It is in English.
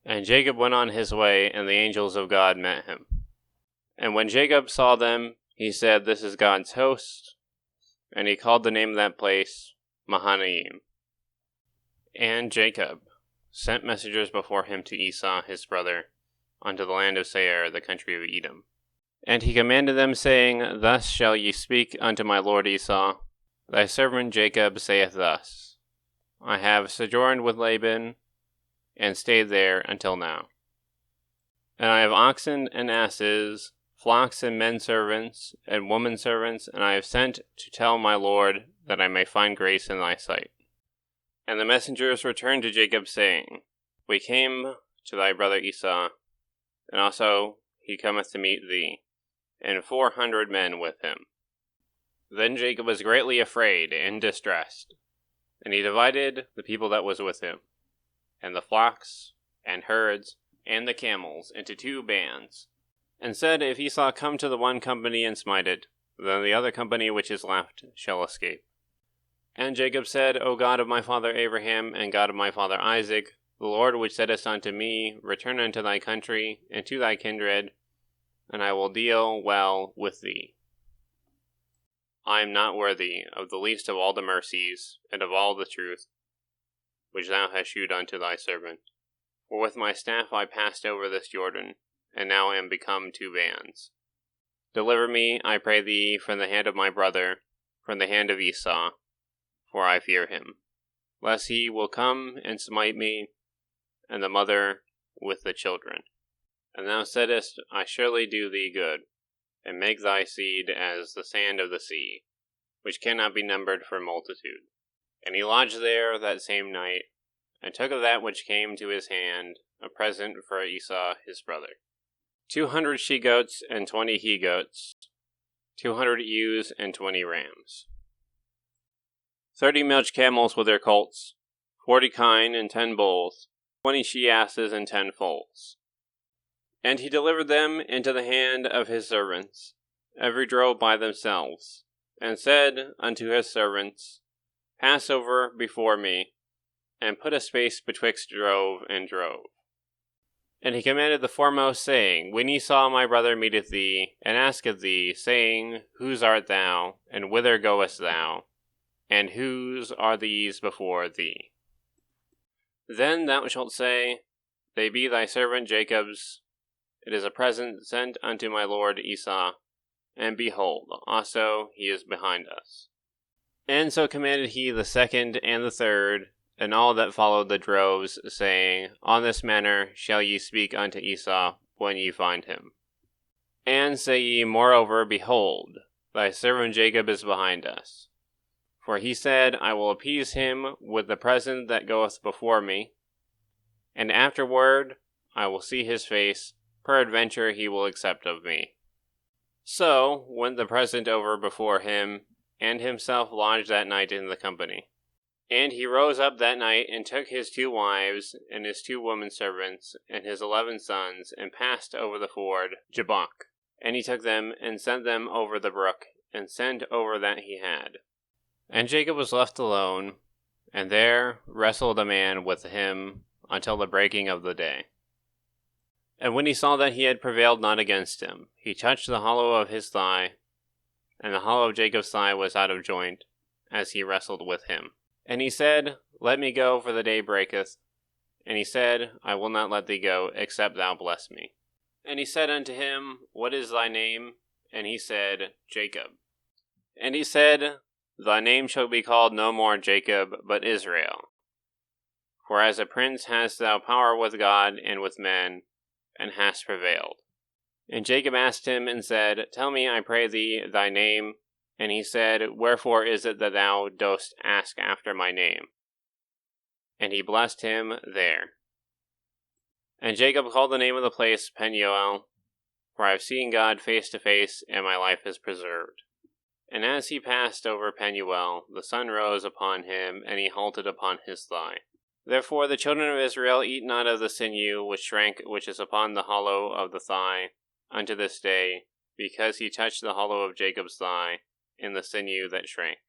And Jacob went on his way, and the angels of God met him. And when Jacob saw them, he said, "This is God's host." And he called the name of that place Mahanaim. And Jacob sent messengers before him to Esau his brother, unto the land of Seir, the country of Edom. And he commanded them, saying, "Thus shall ye speak unto my lord Esau. Thy servant Jacob saith thus, I have sojourned with Laban, and stayed there until now. And I have oxen and asses, flocks and men servants, and women servants, and I have sent to tell my lord that I may find grace in thy sight." And the messengers returned to Jacob, saying, "We came to thy brother Esau, and also he cometh to meet thee, and 400 men with him." Then Jacob was greatly afraid and distressed, and he divided the people that was with him, and the flocks, and herds, and the camels, into 2 bands, and said, "If Esau come to the one company and smite it, then the other company which is left shall escape." And Jacob said, "O God of my father Abraham, and God of my father Isaac, the Lord which saidst unto me, Return unto thy country, and to thy kindred, and I will deal well with thee. I am not worthy of the least of all the mercies, and of all the truth, which thou hast shewed unto thy servant. For with my staff I passed over this Jordan, and now am become 2 bands. Deliver me, I pray thee, from the hand of my brother, from the hand of Esau, for I fear him, lest he will come and smite me, and the mother with the children. And thou saidst, I surely do thee good, and make thy seed as the sand of the sea, which cannot be numbered for multitude." And he lodged there that same night, and took of that which came to his hand a present for Esau his brother, 200 she-goats and 20 he-goats, 200 ewes and 20 rams, 30 milch camels with their colts, 40 kine and 10 bulls, 20 she-asses and 10 foals. And he delivered them into the hand of his servants, every drove by themselves, and said unto his servants, Pass over before me, and put a space betwixt drove and drove. And he commanded the foremost, saying, When Esau my brother meeteth thee, and asketh thee, saying, Whose art thou, and whither goest thou, and whose are these before thee? Then thou shalt say, They be thy servant Jacob's. It is a present sent unto my lord Esau, and behold, also he is behind us. And so commanded he the second and the third, and all that followed the droves, saying, On this manner shall ye speak unto Esau when ye find him. And say ye, Moreover, behold, thy servant Jacob is behind us. For he said, I will appease him with the present that goeth before me, and afterward I will see his face, peradventure he will accept of me. So went the present over before him, and himself lodged that night in the company. And he rose up that night, and took his 2 wives, and his 2 women servants, and his 11 sons, and passed over the ford Jabbok. And he took them, and sent them over the brook, and sent over that he had. And Jacob was left alone, and there wrestled a man with him until the breaking of the day. And when he saw that he had prevailed not against him, he touched the hollow of his thigh, and the hollow of Jacob's thigh was out of joint, as he wrestled with him. And he said, Let me go, for the day breaketh. And he said, I will not let thee go, except thou bless me. And he said unto him, What is thy name? And he said, Jacob. And he said, Thy name shall be called no more Jacob, but Israel. For as a prince hast thou power with God and with men, and hast prevailed. And Jacob asked him, and said, Tell me, I pray thee, thy name. And he said, Wherefore is it that thou dost ask after my name? And he blessed him there. And Jacob called the name of the place Peniel, for I have seen God face to face, and my life is preserved. And as he passed over Peniel, the sun rose upon him, and he halted upon his thigh. Therefore the children of Israel eat not of the sinew which is upon the hollow of the thigh, unto this day, because he touched the hollow of Jacob's thigh, in the sinew that shrank.